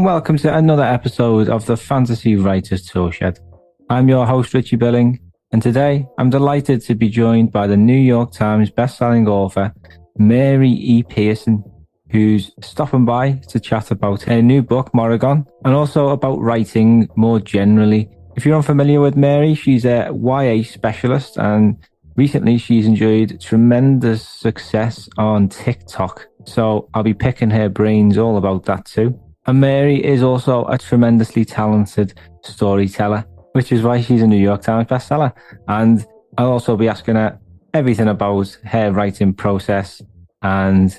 and welcome to another episode of the Fantasy Writers Toolshed. I'm your host, Richie Billing, and today I'm delighted to be joined by the New York Times bestselling author, Mary E. Pearson, who's stopping by to chat about her new book, Morrighan, and also about writing more generally. If you're unfamiliar with Mary, she's a YA specialist, and recently she's enjoyed tremendous success on TikTok. So I'll be picking her brains all about that too. And Mary is also a tremendously talented storyteller, which is why she's a New York Times bestseller. And I'll also be asking her everything about her writing process and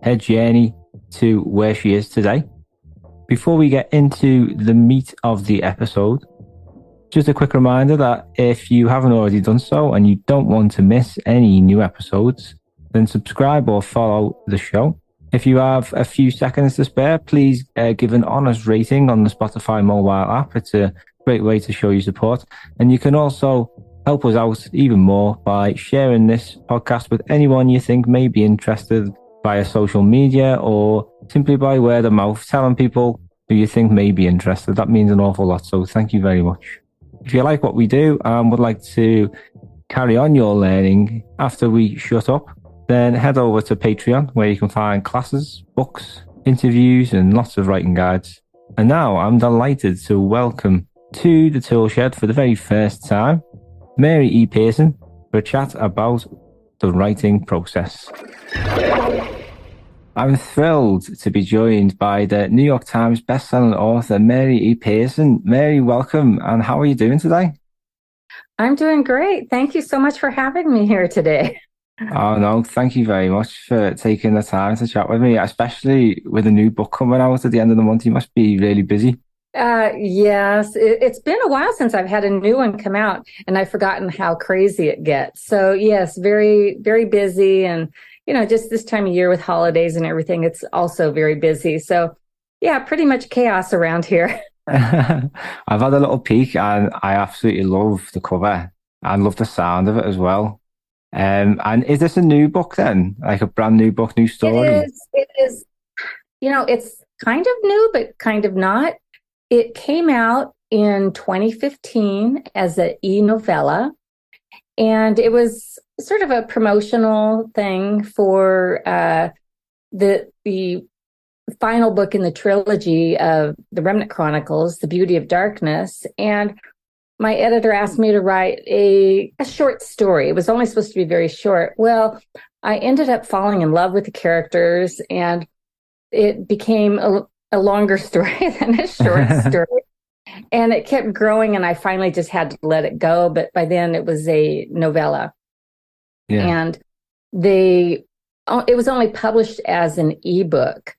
her journey to where she is today. Before we get into the meat of the episode, just a quick reminder that if you haven't already done so and you don't want to miss any new episodes, then subscribe or follow the show. If you have a few seconds to spare, please give an honest rating on the Spotify mobile app. It's a great way to show your support. And you can also help us out even more by sharing this podcast with anyone you think may be interested via social media or simply by word of mouth, telling people who you think may be interested. That means an awful lot. So thank you very much. If you like what we do and would like to carry on your learning after we shut up, then head over to Patreon, where you can find classes, books, interviews, and lots of writing guides. And now I'm delighted to welcome to the Toolshed for the very first time, Mary E. Pearson, for a chat about the writing process. I'm thrilled to be joined by the New York Times bestselling author, Mary E. Pearson. Mary, welcome, and how are you doing today? I'm doing great. Thank you so much for having me here today. Oh, no, thank you very much for taking the time to chat with me, especially with a new book coming out at the end of the month. You must be really busy. Yes, it's been a while since I've had a new one come out, and I've forgotten how crazy it gets. So yes, very, very busy. And, just this time of year with holidays and everything, it's also very busy. So yeah, pretty much chaos around here. I've had a little peek and I absolutely love the cover and love the sound of it as well. And is this a new book then? Like a brand new book, new story? It is, it's kind of new, but kind of not. It came out in 2015 as an e-novella, and it was sort of a promotional thing for the final book in the trilogy of the Remnant Chronicles, The Beauty of Darkness. And my editor asked me to write a short story. It was only supposed to be very short. Well, I ended up falling in love with the characters, and it became a longer story than a short story. And it kept growing, and I finally just had to let it go. But by then it was a novella. Yeah. And it was only published as an ebook.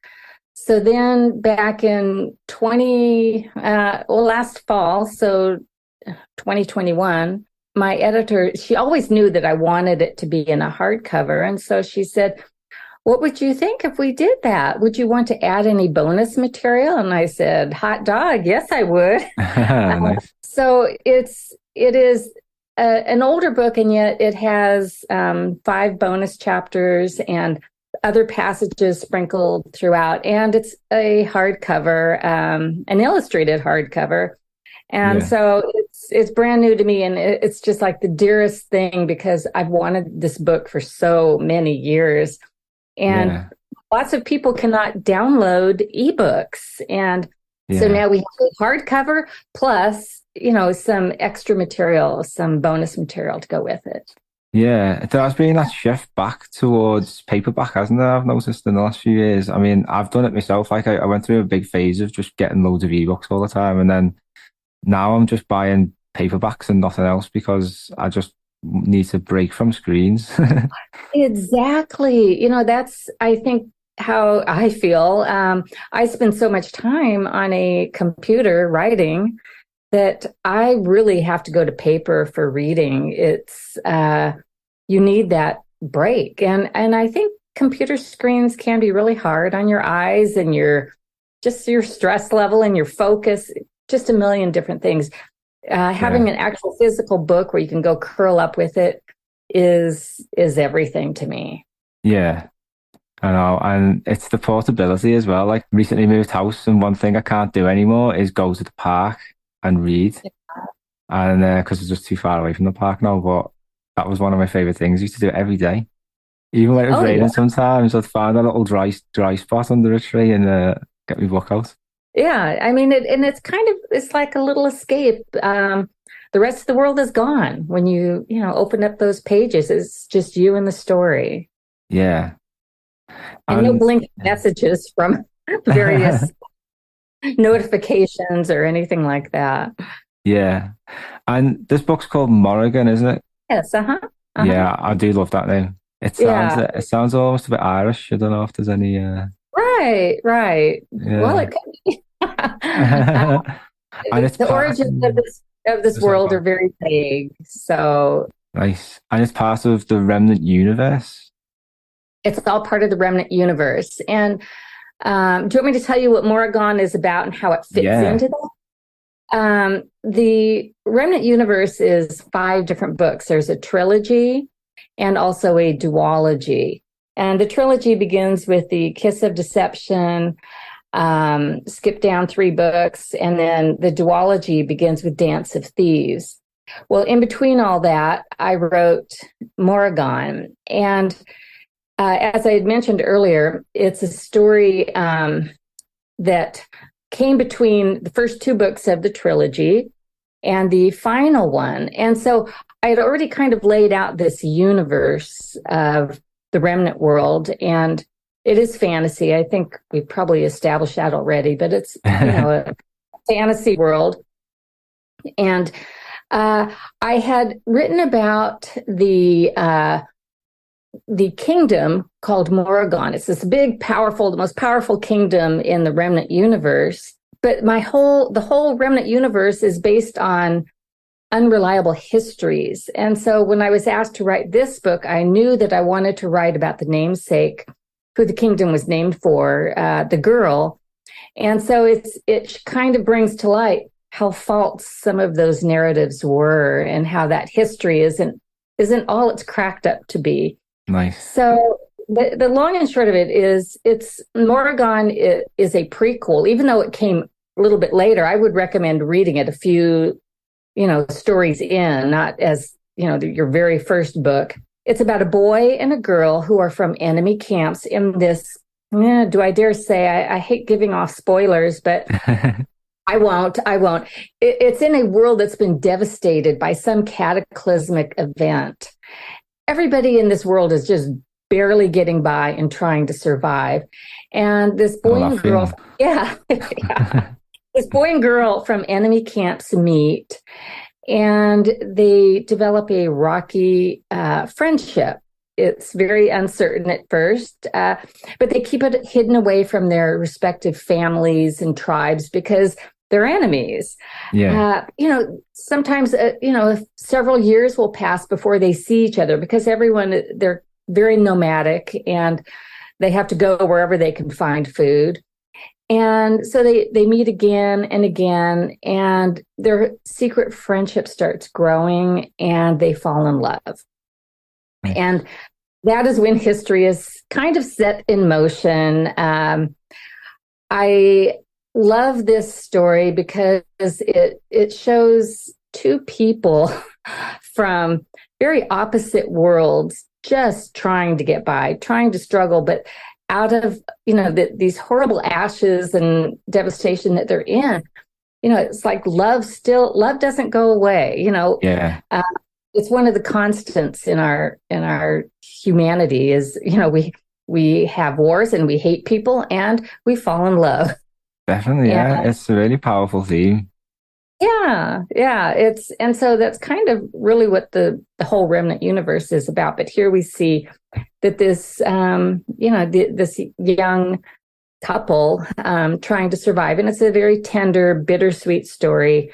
So then back in last fall, so 2021, my editor, she always knew that I wanted it to be in a hardcover. And so she said, "What would you think if we did that? Would you want to add any bonus material?" And I said, "Hot dog, yes, I would." Nice. So it is an older book, and yet it has 5 bonus chapters and other passages sprinkled throughout. And it's a hardcover, an illustrated hardcover. And so it's brand new to me, and it's just like the dearest thing because I've wanted this book for so many years. And lots of people cannot download ebooks. And so now we have a hardcover plus, some extra material, some bonus material to go with it. Yeah, there's been that shift back towards paperback, hasn't there? I've noticed in the last few years. I mean, I've done it myself. Like I went through a big phase of just getting loads of ebooks all the time. And then now I'm just buying paperbacks and nothing else because I just need to break from screens. Exactly. That's, I think, how I feel. I spend so much time on a computer writing that I really have to go to paper for reading. It's, you need that break. And I think computer screens can be really hard on your eyes and your stress level and your focus, just a million different things. Having an actual physical book where you can go curl up with it is everything to me. Yeah. I know, and it's the portability as well. Like recently moved house, and one thing I can't do anymore is go to the park and read, and because it's just too far away from the park now. But that was one of my favorite things. I used to do it every day, even when it was Oh yeah. raining. Sometimes I'd find a little dry spot under a tree and get my book out. Yeah, I mean, and it's kind of it's like a little escape. The rest of the world is gone when you know open up those pages. It's just you and the story, Yeah, and no and blinking messages from various notifications or anything like that. yeah, and this book's called Morrighan, isn't it? Yes, uh-huh, uh-huh. Yeah, I do love that name. Yeah, It sounds almost a bit Irish. I don't know if there's any. right, right. Well, Yeah. it could be. And it's The part. origins of this Sorry, world go are on. very vague, so Nice. And it's part of the Remnant universe. it's all part of the remnant universe. And do you want me to tell you what Morrigan is about and how it fits Yeah. into that? The Remnant Universe is 5 different books. There's a trilogy and also a duology. And the trilogy begins with the Kiss of Deception, skip down 3 books, and then the duology begins with Dance of Thieves. Well, in between all that, I wrote Morrigan. And as I had mentioned earlier, it's a story that came between the first 2 books of the trilogy and the final one. And so I had already kind of laid out this universe of the remnant world, and it is fantasy. I think we probably established that already, but it's, you know, a fantasy world. And I had written about the kingdom called Morrigan. It's this big, powerful, the most powerful kingdom in the remnant universe. But the whole remnant universe is based on unreliable histories. And so when I was asked to write this book, I knew that I wanted to write about the namesake, who the kingdom was named for, the girl. And so it kind of brings to light how false some of those narratives were and how that history isn't all it's cracked up to be. Nice. So the long and short of it is it's Morrigan is a prequel, even though it came a little bit later. I would recommend reading it a few, stories in, not as, your very first book. It's about a boy and a girl who are from enemy camps in this, do I dare say, I hate giving off spoilers, but I won't. It's in a world that's been devastated by some cataclysmic event. Everybody in this world is just barely getting by and trying to survive. And this boy and girl, yeah, yeah. This boy and girl from enemy camps meet, and they develop a rocky friendship. It's very uncertain at first, but they keep it hidden away from their respective families and tribes because they're enemies. Yeah. Sometimes, several years will pass before they see each other because they're very nomadic and they have to go wherever they can find food. And so they meet again and again, and their secret friendship starts growing and they fall in love. And that is when history is kind of set in motion. I love this story because it shows 2 people from very opposite worlds just trying to get by, trying to struggle, but out of these horrible ashes and devastation that they're in, it's like love doesn't go away. Yeah. It's one of the constants in our humanity is we have wars and we hate people and we fall in love. Definitely. Yeah. It's a really powerful theme. Yeah. And so that's kind of really what the whole remnant universe is about. But here we see that this this young couple trying to survive, and it's a very tender, bittersweet story.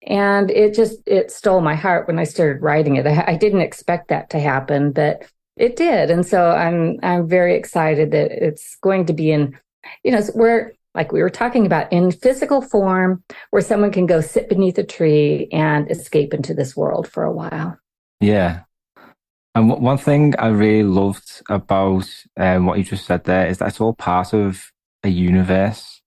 And it stole my heart when I started writing it. I didn't expect that to happen, but it did. And so I'm very excited that it's going to be in, where, like we were talking about, in physical form, where someone can go sit beneath a tree and escape into this world for a while. Yeah. And one thing I really loved about what you just said there is that it's all part of a universe.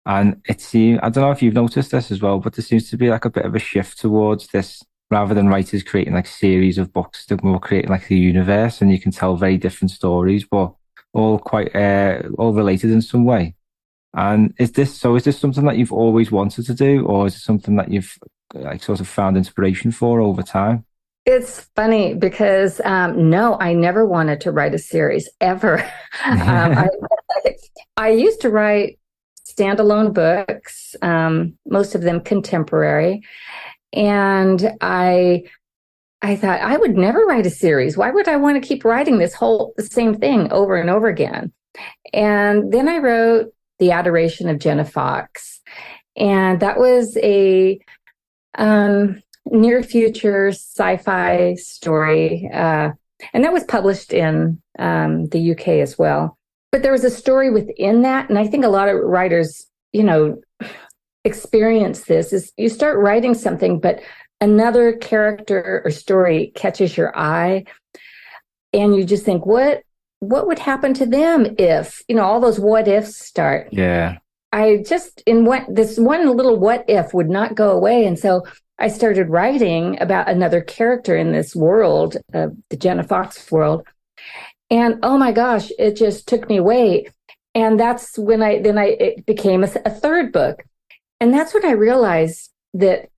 And it seems, I don't know if you've noticed this as well, but there seems to be like a bit of a shift towards this rather than writers creating like series of books, they're more creating like the universe and you can tell very different stories, but all quite, all related in some way. And is this something that you've always wanted to do, or is it something that you've like sort of found inspiration for over time? It's funny because no, I never wanted to write a series ever. I used to write standalone books, most of them contemporary, and I thought I would never write a series. Why would I want to keep writing the same thing over and over again? And then I wrote The Adoration of Jenna Fox, and that was a near future sci-fi story, and that was published in the UK as well. But there was a story within that, and I think a lot of writers, experience this. Is you start writing something, but another character or story catches your eye, and you just think, what would happen to them if all those what ifs start? Yeah. This one little what if would not go away, and so I started writing about another character in this world, the Jenna Fox world. And oh my gosh, it just took me away. And that's when it became a third book. And that's when I realized that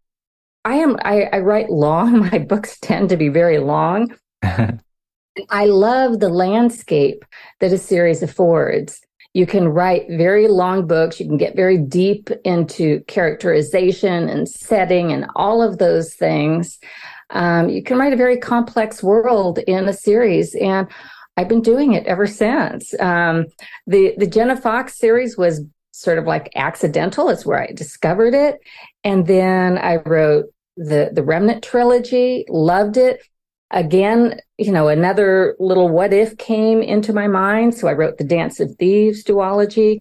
I write long. My books tend to be very long. I love the landscape that a series affords. You can write very long books. You can get very deep into characterization and setting and all of those things. You can write a very complex world in a series, and I've been doing it ever since. The Jenna Fox series was sort of like accidental. It's where I discovered it. And then I wrote the Remnant trilogy, loved it. Again, another little what if came into my mind. So I wrote the Dance of Thieves duology.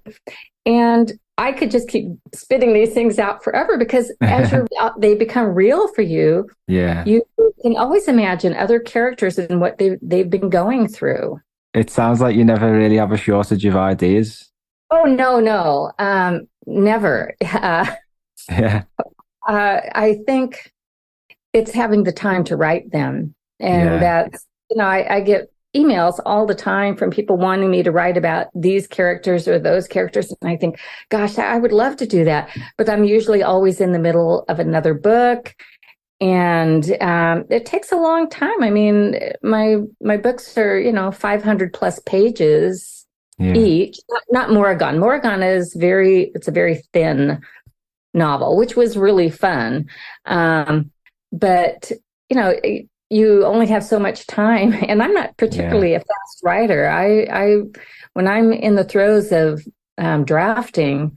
And I could just keep spitting these things out forever because as they become real for you, yeah, you can always imagine other characters and what they've been going through. It sounds like you never really have a shortage of ideas. Oh, no. Never. Yeah. I think it's having the time to write them. And that's, I get emails all the time from people wanting me to write about these characters or those characters. And I think, gosh, I would love to do that. But I'm usually always in the middle of another book. And it takes a long time. I mean, my books are, 500 plus pages each. Not Morrighan. Morrighan is it's a very thin novel, which was really fun. But, you only have so much time, and I'm not particularly a fast writer. I when I'm in the throes of drafting,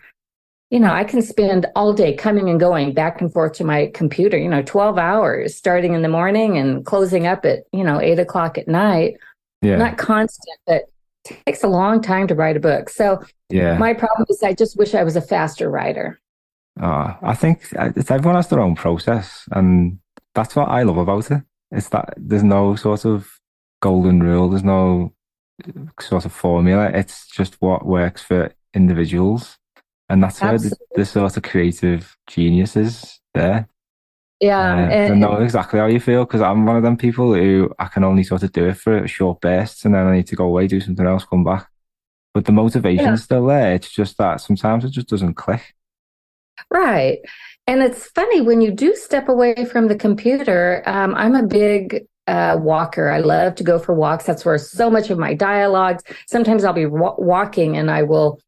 I can spend all day coming and going back and forth to my computer, 12 hours starting in the morning and closing up at, 8 o'clock at night. Yeah. Not constant, but it takes a long time to write a book. So my problem is I just wish I was a faster writer. I think everyone has their own process, and that's what I love about it. It's that there's no sort of golden rule. There's no sort of formula. It's just what works for individuals. And that's where the sort of creative genius is there. Yeah. I know exactly how you feel because I'm one of them people who I can only sort of do it for short bursts and then I need to go away, do something else, come back. But the motivation's still there. It's just that sometimes it just doesn't click. Right. And it's funny when you do step away from the computer. I'm a big walker. I love to go for walks. That's where so much of my dialogues, sometimes I'll be walking and I will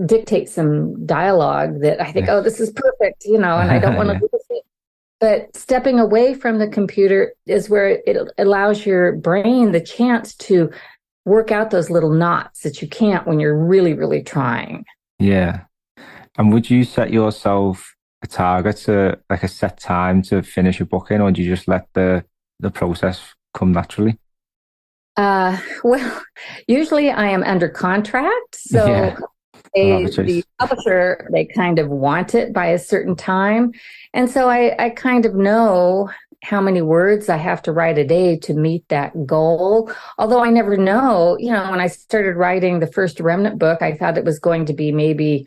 dictate some dialogue that I think, oh, this is perfect, and I don't want to lose it. But stepping away from the computer is where it allows your brain the chance to work out those little knots that you can't when you're really, really trying. Yeah. And would you set yourself a target to like a set time to finish a book in, or do you just let the process come naturally? Well, usually I am under contract. So the publisher, they kind of want it by a certain time. And so I kind of know how many words I have to write a day to meet that goal. Although I never know, when I started writing the first Remnant book, I thought it was going to be maybe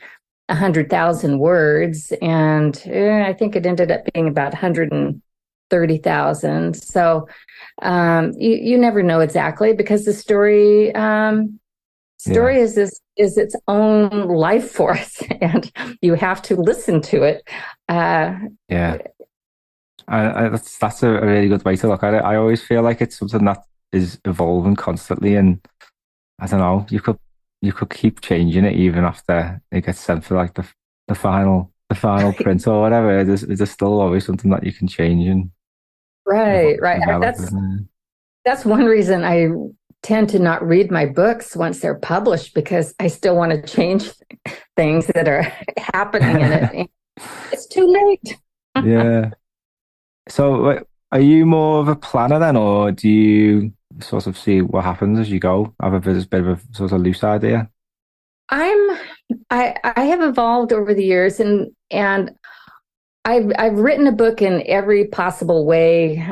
100,000 words. And I think it ended up being about 130,000. So you never know exactly, because the story is its own life force, and you have to listen to it. That's a really good way to look at it. I always feel like it's something that is evolving constantly, and I don't know, you could keep changing it even after it gets sent for like the final print or whatever. There's still always something that you can change and right. develop, That's one reason I tend to not read my books once they're published, because I still want to change things that are happening in it. It's too late. Yeah. So are you more of a planner then, or do you sort of see what happens as you go? Have a bit of a sort of loose idea? I have evolved over the years, and I've written a book in every possible way,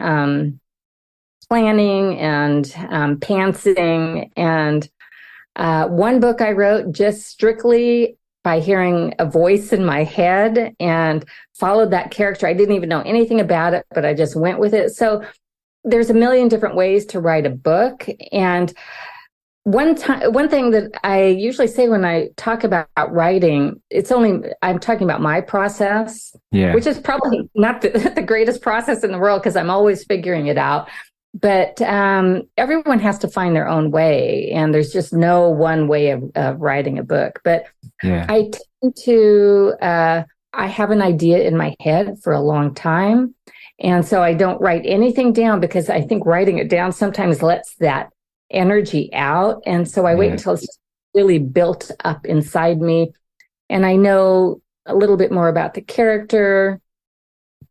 planning and pantsing. And one book I wrote just strictly by hearing a voice in my head and followed that character. I didn't even know anything about it, but I just went with it. So there's a million different ways to write a book. And one thing that I usually say when I talk about writing, I'm talking about my process, which is probably not the greatest process in the world, because I'm always figuring it out. But everyone has to find their own way, and there's just no one way of writing a book. But I tend to, I have an idea in my head for a long time, and so I don't write anything down, because I think writing it down sometimes lets that energy out. And so I wait until it's really built up inside me, and I know a little bit more about the character,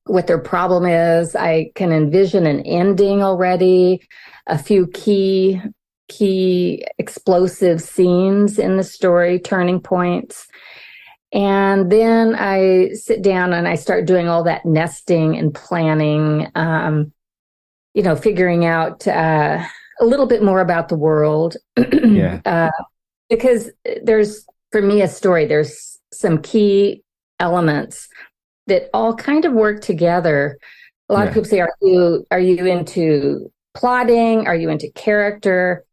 what their problem is. I can envision an ending already, a few key explosive scenes in the story, turning points. And then I sit down and I start doing all that nesting and planning, figuring out a little bit more about the world. Because there's, for me, a story, there's some key elements that all kind of work together. A lot of people say, are you into plotting? Are you into character?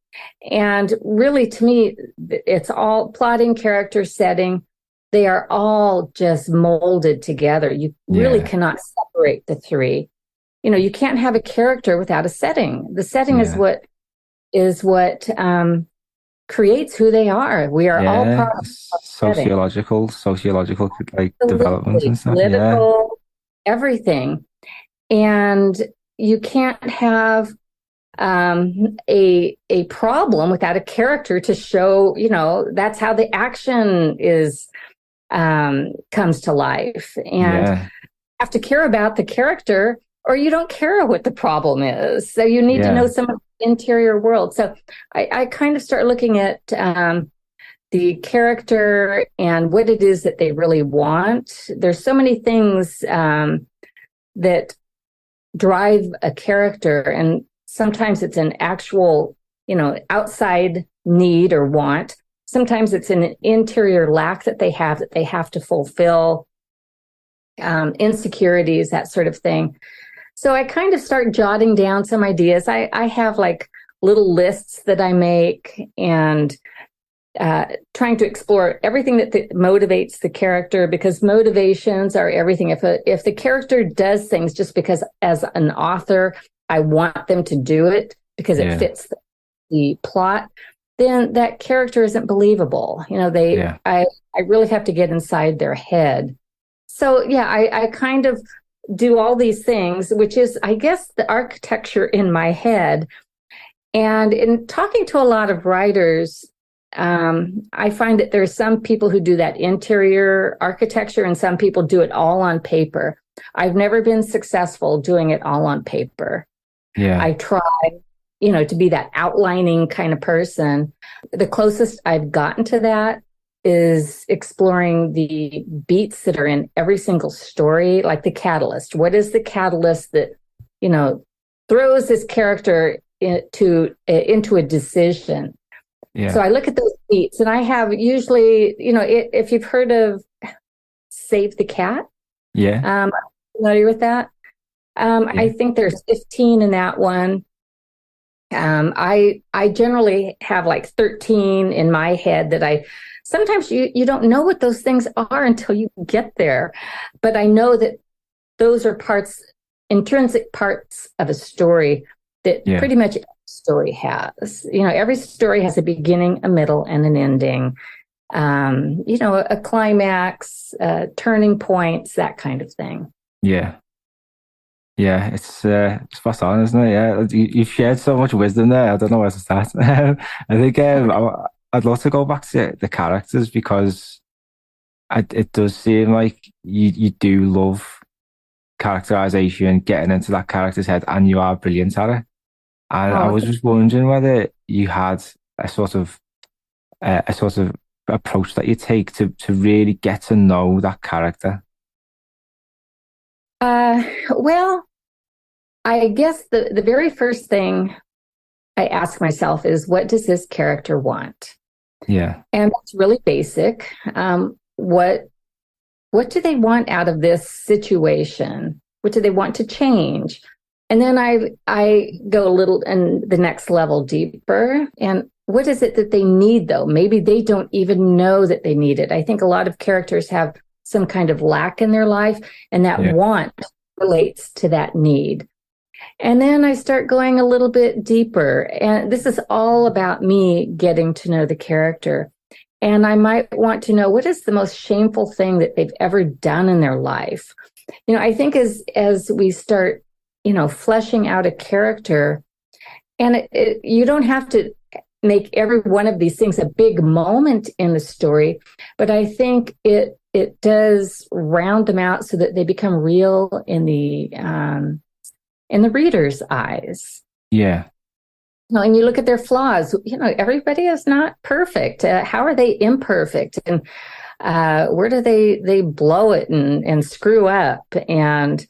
And really, to me, it's all plotting, character, setting. They are all just molded together. You really cannot separate the three. You can't have a character without a setting. The setting is what creates who they are. We are all part of sociological like developments and stuff. Political, everything. And you can't have a problem without a character to show, that's how the action comes to life. And you have to care about the character, or you don't care what the problem is. So you need to know some of the interior world. So I kind of start looking at the character and what it is that they really want. There's so many things that drive a character, and sometimes it's an actual, outside need or want. Sometimes it's an interior lack that they have to fulfill, insecurities, that sort of thing. So I kind of start jotting down some ideas. I have like little lists that I make, and trying to explore everything that motivates the character, because motivations are everything. If the character does things just because, as an author, I want them to do it because it fits the plot, then that character isn't believable. I really have to get inside their head. So I kind of do all these things, which is, I guess, the architecture in my head. And in talking to a lot of writers, I find that there are some people who do that interior architecture, and some people do it all on paper. I've never been successful doing it all on paper. I try, to be that outlining kind of person. The closest I've gotten to that is exploring the beats that are in every single story, like the catalyst. What is the catalyst that throws this character into a decision. Yeah. So I look at those beats, and I have usually, if you've heard of Save the Cat. Yeah. Familiar with that? Yeah. I think there's 15 in that one. I generally have like 13 in my head that sometimes you don't know what those things are until you get there. But I know that those are intrinsic parts of a story that pretty much every story has. Every story has a beginning, a middle, and an ending. A climax, turning points, that kind of thing. Yeah. Yeah, it's spot on, isn't it? Yeah, you've shared so much wisdom there. I don't know where to start. I think I'd love to go back to the characters, because it does seem like you do love characterization, getting into that character's head, and you are brilliant at it. And I was just wondering whether you had a sort of approach that you take to really get to know that character. Well, I guess the very first thing I ask myself is, what does this character want? Yeah. And it's really basic. What do they want out of this situation? What do they want to change? And then I go a little in the next level deeper. And what is it that they need, though? Maybe they don't even know that they need it. I think a lot of characters have some kind of lack in their life, and that want relates to that need. And then I start going a little bit deeper. And this is all about me getting to know the character. And I might want to know, what is the most shameful thing that they've ever done in their life? I think as we start, fleshing out a character, and you don't have to make every one of these things a big moment in the story, but I think it does round them out so that they become real in the reader's eyes. Yeah. And you look at their flaws. Everybody is not perfect. How are they imperfect? And where do they blow it and screw up? And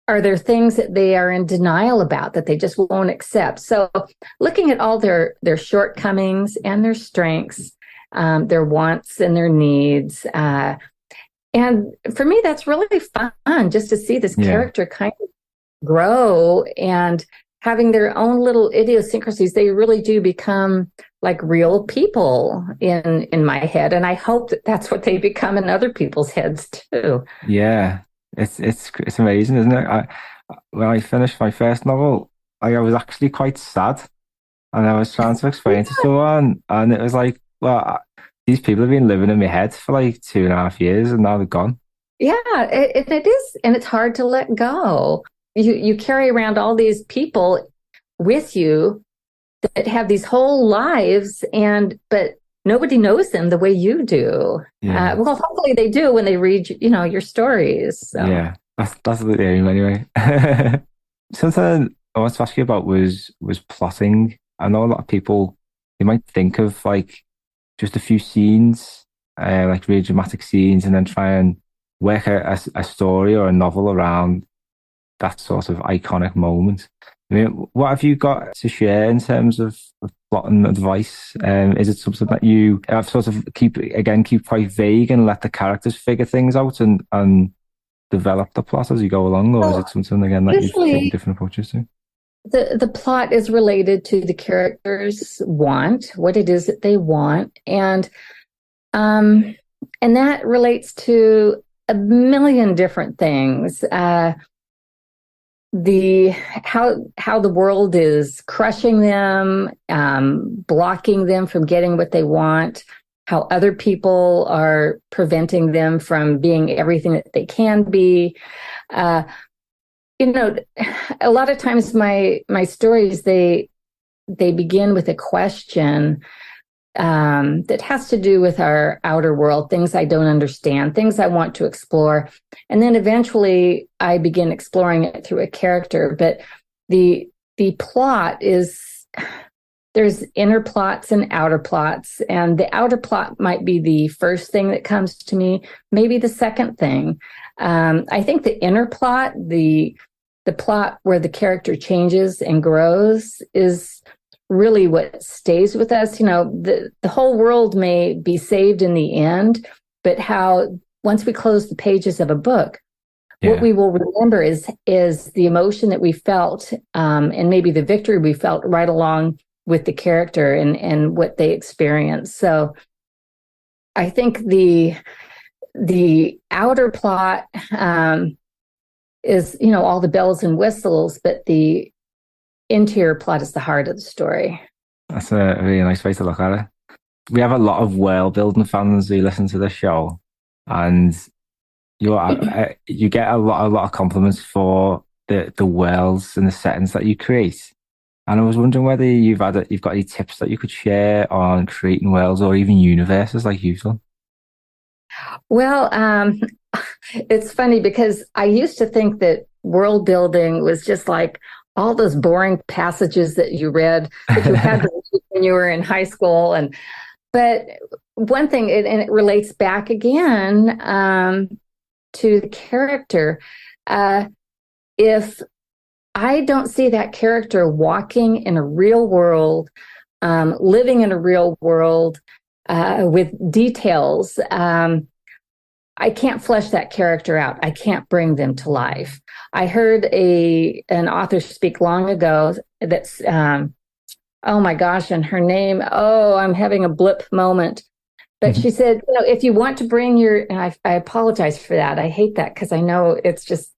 are there things that they are in denial about that they just won't accept? So looking at all their shortcomings and their strengths, their wants and their needs. And for me, that's really fun, just to see this character kind of grow and having their own little idiosyncrasies. They really do become like real people in my head. And I hope that that's what they become in other people's heads too. Yeah. It's amazing, isn't it? When I finished my first novel, I was actually quite sad, and I was trying to explain to someone, and it was like, well, these people have been living in my head for like 2.5 years, and now they're gone. Yeah, it is, and it's hard to let go. You carry around all these people with you that have these whole lives, but nobody knows them the way you do. Yeah. Well, hopefully they do when they read, your stories. So. Yeah, that's the aim anyway. Something I want to ask you about was plotting. I know a lot of people, they might think of like just a few scenes, like really dramatic scenes, and then try and work a story or a novel around that sort of iconic moment. I mean, what have you got to share in terms of plotting advice? Is it something that you sort of keep quite vague and let the characters figure things out and develop the plot as you go along, or is it something again that you've taken different approaches to? The plot is related to the characters' want, what it is that they want, and that relates to a million different things. How the world is crushing them, blocking them from getting what they want, how other people are preventing them from being everything that they can be. A lot of times my stories, they begin with a question that has to do with our outer world, things I don't understand, things I want to explore. And then eventually I begin exploring it through a character. But the plot is, there's inner plots and outer plots. And the outer plot might be the first thing that comes to me, maybe the second thing. I think the inner plot, the the plot where the character changes and grows is really what stays with us. You know, the whole world may be saved in the end, but how once we close the pages of a book, what we will remember is the emotion that we felt, and maybe the victory we felt right along with the character and what they experienced. So I think the outer plot is, you know, all the bells and whistles, but the interior plot is the heart of the story. That's a really nice way to look at it. We have a lot of world building fans who listen to this show, and you get a lot of compliments for the worlds and the settings that you create. And I was wondering whether you've got any tips that you could share on creating worlds or even universes like you've done. Well, it's funny because I used to think that world building was just like all those boring passages that you read that you had to read when you were in high school. But one thing, and it relates back again to the character. If I don't see that character walking in a real world, living in a real world with details, I can't flesh that character out. I can't bring them to life. I heard an author speak long ago that's, oh my gosh, and her name, I'm having a blip moment. But she said, you know, if you want to bring and I apologize for that. I hate that because I know it's just,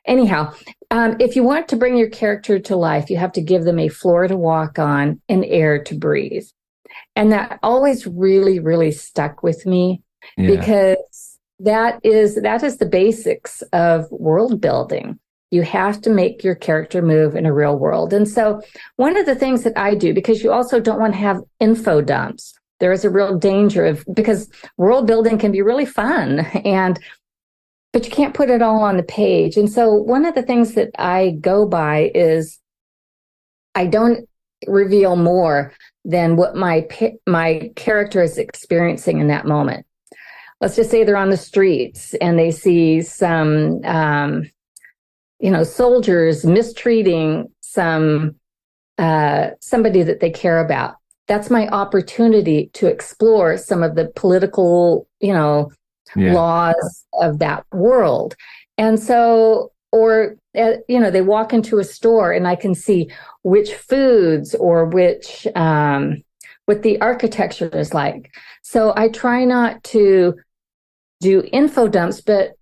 anyhow, if you want to bring your character to life, you have to give them a floor to walk on and air to breathe. And that always really, really stuck with me because that is the basics of world building. You have to make your character move in a real world. And so one of the things that I do, because you also don't want to have info dumps, there is a real danger because world building can be really fun, but you can't put it all on the page. And so one of the things that I go by is I don't reveal more than what my character is experiencing in that moment. Let's just say they're on the streets and they see some, soldiers mistreating somebody that they care about. That's my opportunity to explore some of the political, laws of that world. And so, they walk into a store and I can see which foods or what the architecture is like. So I try not to do info dumps, but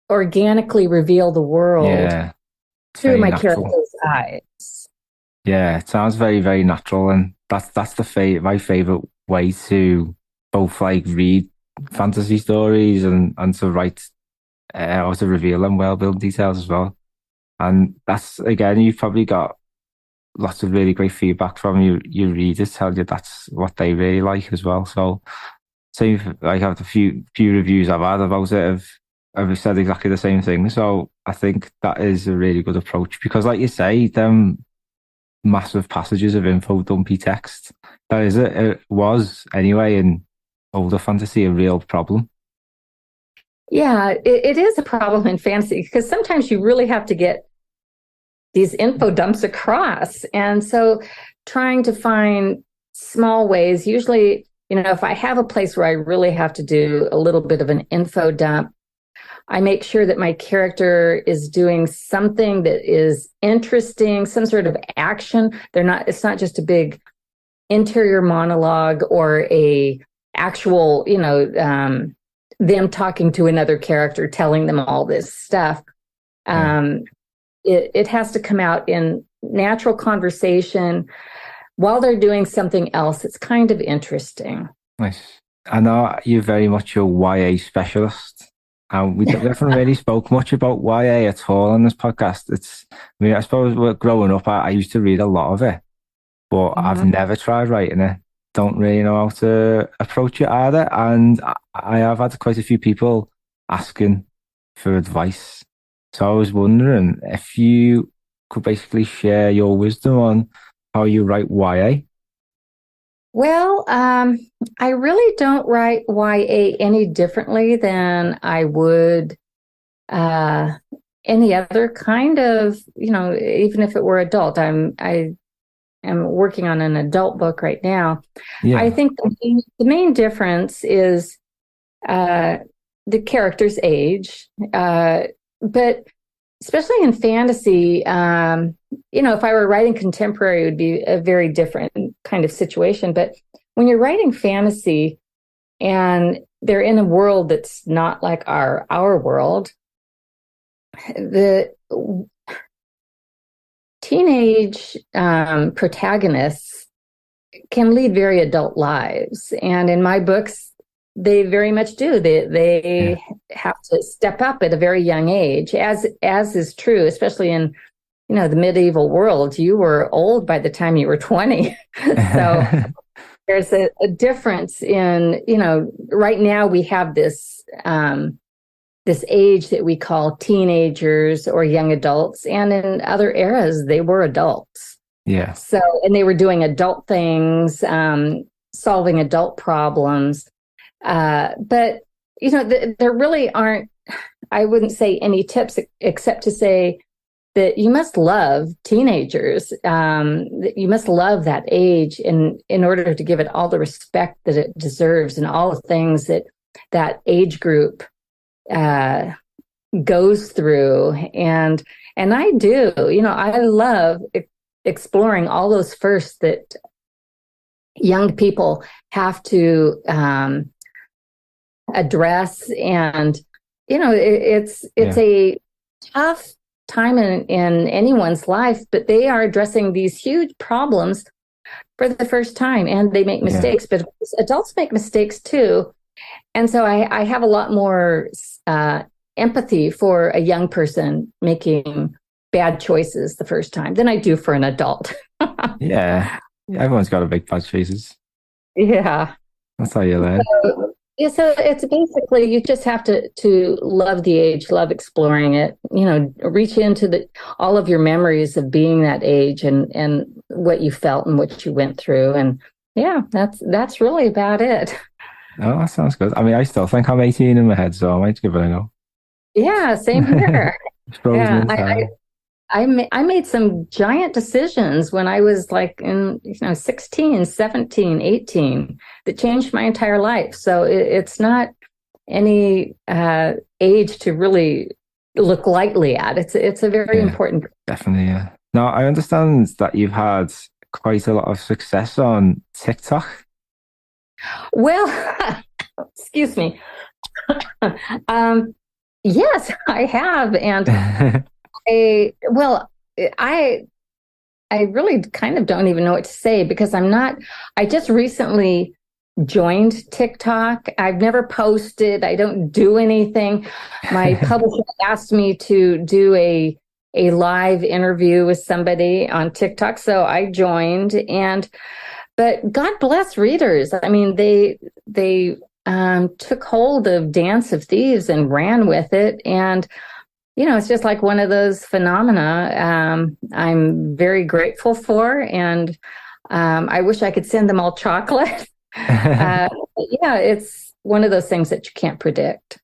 organically reveal the world through my character's eyes. Yeah, it sounds very, very natural, and that's my favorite way to both like read fantasy stories and to write or to reveal them world building details as well. And that's, again, you've probably got lots of really great feedback from your readers, tell you that's what they really like as well. So like I've the few reviews I've had about it have said exactly the same thing. So I think that is a really good approach because, like you say, them massive passages of info dumpy text, it was anyway in older fantasy a real problem. Yeah, it is a problem in fantasy because sometimes you really have to get these info dumps across. And so trying to find small ways, usually, if I have a place where I really have to do a little bit of an info dump, I make sure that my character is doing something that is interesting, some sort of action. It's not just a big interior monologue or a actual, them talking to another character, telling them all this stuff. It has to come out in natural conversation while they're doing something else. It's kind of interesting. Nice. I know you're very much a YA specialist. We haven't really spoke much about YA at all on this podcast. I suppose growing up, I used to read a lot of it, but I've never tried writing it. Don't really know how to approach it either. And I have had quite a few people asking for advice. So I was wondering if you could basically share your wisdom on how you write YA. Well, I really don't write YA any differently than I would any other kind of, even if it were adult. I am working on an adult book right now. Yeah. I think the main difference is the character's age, but especially in fantasy, if I were writing contemporary, it would be a very different kind of situation. But when you're writing fantasy and they're in a world that's not like our world, the teenage protagonists can lead very adult lives. And in my books, they very much do. They have to step up at a very young age, as is true, especially in the medieval world. You were old by the time you were 20. So there's a difference in, right now we have this this age that we call teenagers or young adults, and in other eras they were adults. Yeah. So, and they were doing adult things, solving adult problems. But, there really aren't, I wouldn't say any tips except to say that you must love teenagers. That you must love that age in order to give it all the respect that it deserves and all the things that age group goes through. And I do, I love exploring all those firsts that young people have to address. And it's a tough time in anyone's life, but they are addressing these huge problems for the first time, and they make mistakes. But adults make mistakes too, and so I have a lot more empathy for a young person making bad choices the first time than I do for an adult. Yeah, everyone's got a big bad choices. Yeah, that's how you learn. So it's basically you just have to love the age, love exploring it. Reach into all of your memories of being that age and what you felt and what you went through. And yeah, that's really about it. Oh, that sounds good. I mean, I still think I'm 18 in my head, so I might give it a go. Yeah, same here. I made some giant decisions when I was like in 16, 17, 18 that changed my entire life. So it's not any age to really look lightly at. It's a very important. Definitely, yeah. Now, I understand that you've had quite a lot of success on TikTok. Well, excuse me. Yes, I have. And I really kind of don't even know what to say because I just recently joined TikTok. I've never posted. I don't do anything. My publisher asked me to do a live interview with somebody on TikTok. So I joined, but God bless readers. I mean, they took hold of Dance of Thieves and ran with it. And, it's just like one of those phenomena I'm very grateful for. And I wish I could send them all chocolate. It's one of those things that you can't predict.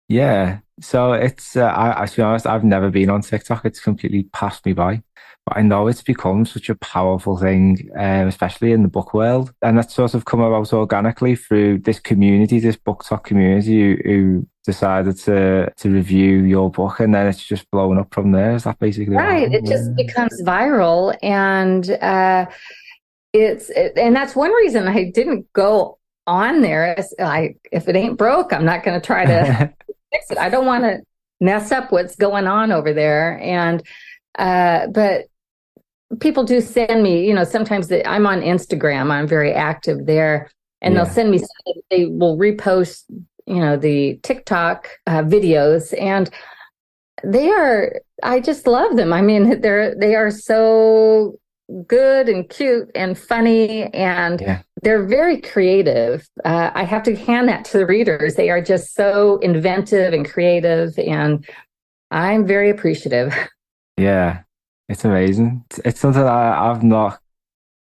Yeah. So it's, I to be honest, I've never been on TikTok. It's completely passed me by. But I know it's become such a powerful thing, especially in the book world. And that's sort of come about organically through this community, this book talk community who decided to review your book, and then it's just blown up from there. Is that basically right? It just becomes viral, and and that's one reason I didn't go on there. If it ain't broke, I'm not going to try to fix it. I don't want to mess up what's going on over there. And but people do send me, sometimes I'm on Instagram. I'm very active there, and they'll send me. They will repost, the TikTok videos, and I just love them. I mean, they are so good and cute and funny, and they're very creative. I have to hand that to the readers. They are just so inventive and creative, and I'm very appreciative. Yeah, it's amazing. It's something I've not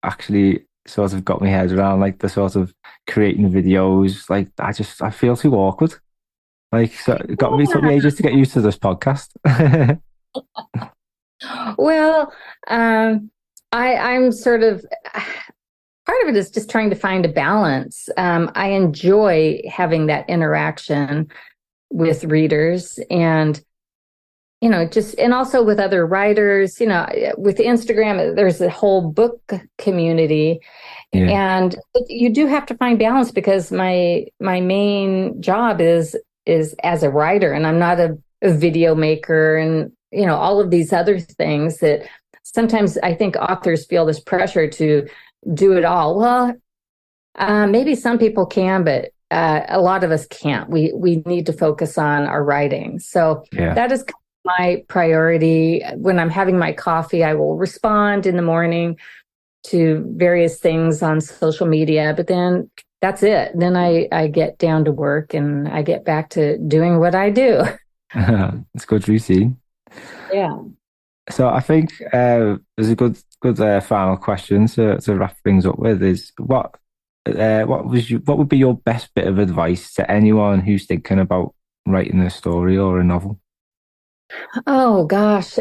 actually sort of got my head around, like the sort of creating videos. Like I feel too awkward. Like, so it took me ages to get used to this podcast. Well, I'm sort of part of it is just trying to find a balance. I enjoy having that interaction with readers and, just, and also with other writers, with Instagram, there's a whole book community. Yeah. And you do have to find balance because my main job is as a writer, and I'm not a video maker and, all of these other things that sometimes I think authors feel this pressure to do it all. Well, maybe some people can, but a lot of us can't. We need to focus on our writing. So that is my priority. When I'm having my coffee, I will respond in the morning to various things on social media, but then that's it. Then I get down to work and I get back to doing what I do. It's good routine. Yeah. So I think there's a good final question to wrap things up with is what would be your best bit of advice to anyone who's thinking about writing a story or a novel? Oh gosh,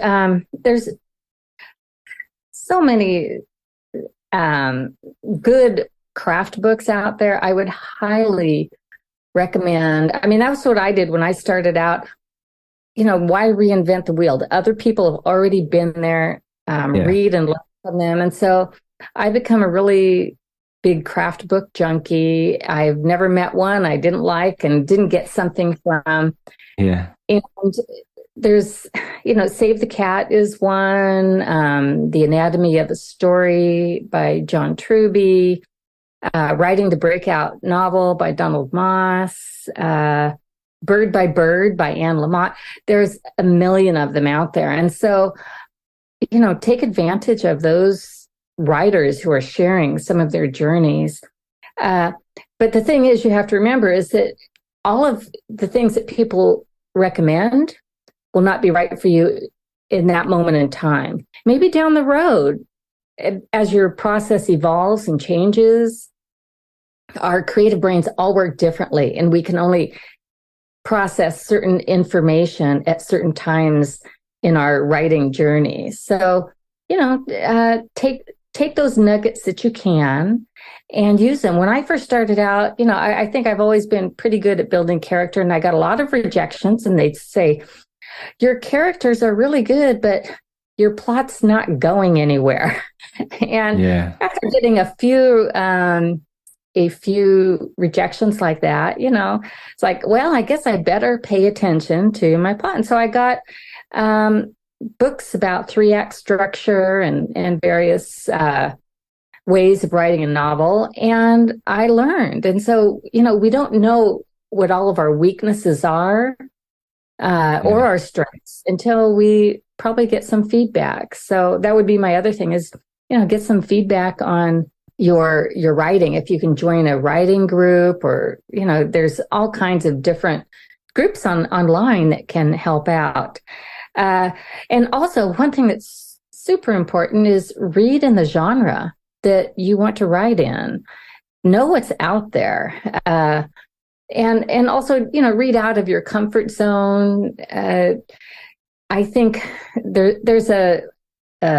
there's so many good craft books out there. I would highly recommend. I mean, that's what I did when I started out. Why reinvent the wheel? Other people have already been there. Read and learn from them, and so I become a really big craft book junkie. I've never met one I didn't like and didn't get something from. Yeah, and there's, Save the Cat is one. The Anatomy of a Story by John Truby. Writing the Breakout Novel by Donald Moss. Bird by Bird by Anne Lamott. There's a million of them out there. And so, take advantage of those writers who are sharing some of their journeys. But the thing is, you have to remember is that all of the things that people recommend will not be right for you in that moment in time. Maybe down the road, as your process evolves and changes, our creative brains all work differently, and we can only process certain information at certain times in our writing journey. So, take those nuggets that you can and use them. When I first started out, I think I've always been pretty good at building character, and I got a lot of rejections, and they'd say, your characters are really good, but your plot's not going anywhere. And after getting a few rejections like that, it's like, well, I guess I better pay attention to my plot. And so I got books about 3-act structure and various ways of writing a novel, and I learned. And so, we don't know what all of our weaknesses are or our strengths until we probably get some feedback. So that would be my other thing is, get some feedback on your writing. If you can join a writing group, or, there's all kinds of different groups online that can help out. And also one thing that's super important is read in the genre that you want to write in. Know what's out there. And also, read out of your comfort zone. I think there's a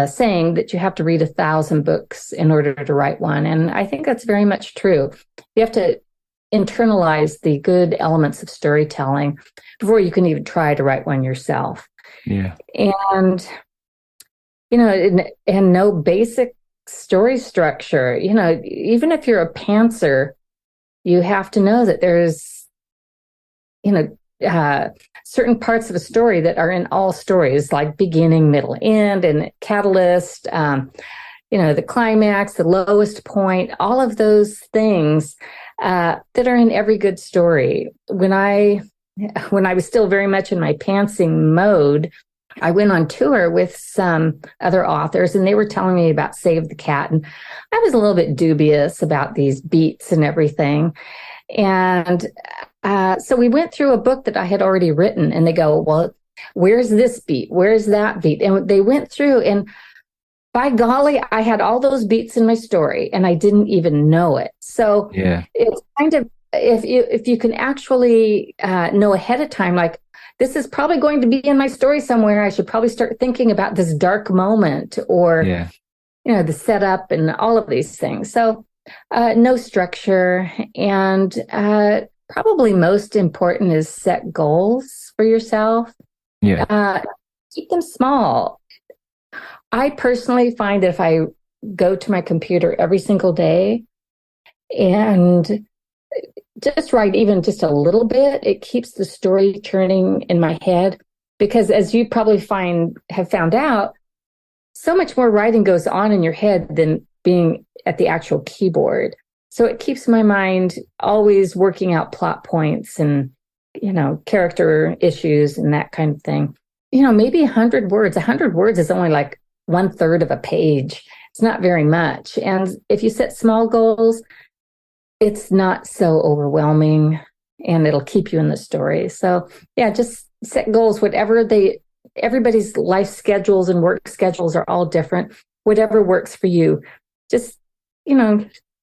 saying that you have to read 1,000 books in order to write one. And I think that's very much true. You have to internalize the good elements of storytelling before you can even try to write one yourself. Yeah. And, and know basic story structure. Even if you're a pantser, you have to know that there's, certain parts of a story that are in all stories, like beginning, middle, end, and catalyst, the climax, the lowest point, all of those things that are in every good story. When I was still very much in my pantsing mode, I went on tour with some other authors, and they were telling me about Save the Cat. And I was a little bit dubious about these beats and everything. And so we went through a book that I had already written, and they go, well, where's this beat? Where's that beat? And they went through, and by golly, I had all those beats in my story, and I didn't even know it. So it's kind of if you can actually know ahead of time, like, this is probably going to be in my story somewhere, I should probably start thinking about this dark moment, or the setup and all of these things. So no structure, and probably most important is set goals for yourself. Keep them small. I personally find that if I go to my computer every single day and just write even just a little bit, it keeps the story churning in my head. Because as you probably have found out, so much more writing goes on in your head than being at the actual keyboard. So it keeps my mind always working out plot points and, character issues and that kind of thing. Maybe 100 words. 100 words is only like 1/3 of a page. It's not very much. And if you set small goals, it's not so overwhelming, and it'll keep you in the story. So just set goals, everybody's life schedules and work schedules are all different. Whatever works for you, just,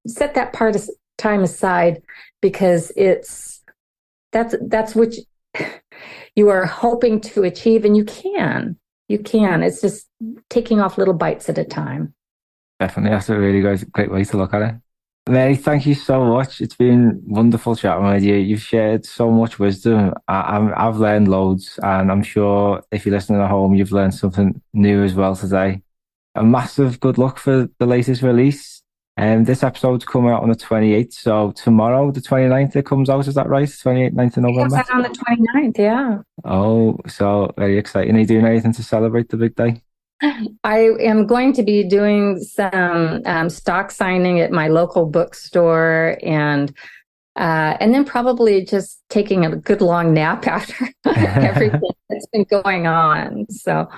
set that part of time aside, because that's what you are hoping to achieve, and you can. It's just taking off little bites at a time. Definitely. That's a really great way to look at it. Mary, thank you so much. It's been wonderful chatting with you. You've shared so much wisdom. I've learned loads, and I'm sure if you're listening at home, you've learned something new as well today. A massive good luck for the latest release. This episode's coming out on the 28th, so tomorrow, the 29th, it comes out. Is that right? 28th, 9th of November? It comes out on the 29th, yeah. Oh, so very exciting. Are you doing anything to celebrate the big day? I am going to be doing some stock signing at my local bookstore, and then probably just taking a good long nap after everything that's been going on. So,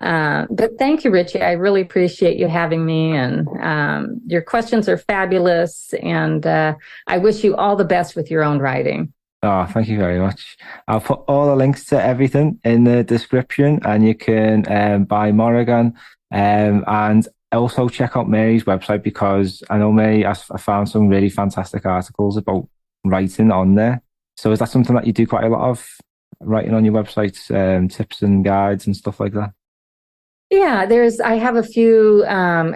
but thank you, Richie. I really appreciate you having me, and your questions are fabulous, and I wish you all the best with your own writing. Oh, thank you very much. I'll put all the links to everything in the description, and you can buy Morrighan, and also check out Mary's website, because I know Mary, I found some really fantastic articles about writing on there. So is that something that you do quite a lot of, writing on your website, tips and guides and stuff like that? Yeah, I have a few,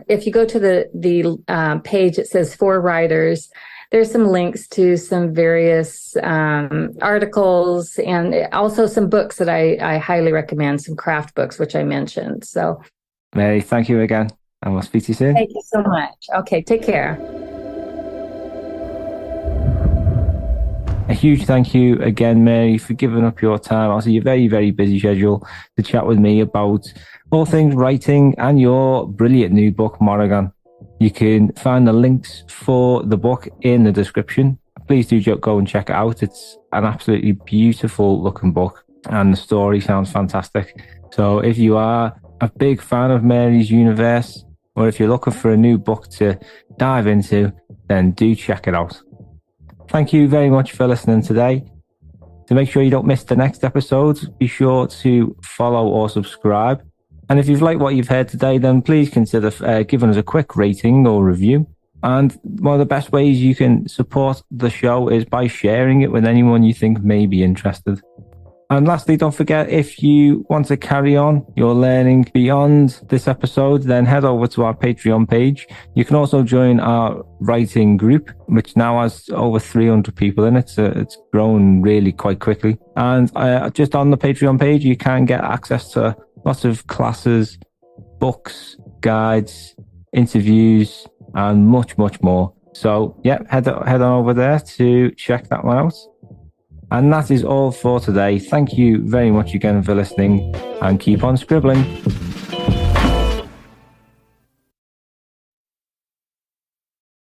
if you go to the page, it says for writers. There's some links to some various articles, and also some books that I highly recommend, some craft books, which I mentioned. So, Mary, thank you again, and we'll speak to you soon. Thank you so much. Okay, take care. A huge thank you again, Mary, for giving up your time, also your very, very busy schedule, to chat with me about all things writing and your brilliant new book, Morrighan. You can find the links for the book in the description. Please do go and check it out. It's an absolutely beautiful looking book, and the story sounds fantastic. So if you are a big fan of Mary's universe, or if you're looking for a new book to dive into, then do check it out. Thank you very much for listening today. To make sure you don't miss the next episodes, be sure to follow or subscribe. And if you've liked what you've heard today, then please consider giving us a quick rating or review. And one of the best ways you can support the show is by sharing it with anyone you think may be interested. And lastly, don't forget, if you want to carry on your learning beyond this episode, then head over to our Patreon page. You can also join our writing group, which now has over 300 people in it. So it's grown really quite quickly. And just on the Patreon page, you can get access to lots of classes, books, guides, interviews, and much, much more. So yeah, head on over there to check that one out. And that is all for today. Thank you very much again for listening, and keep on scribbling.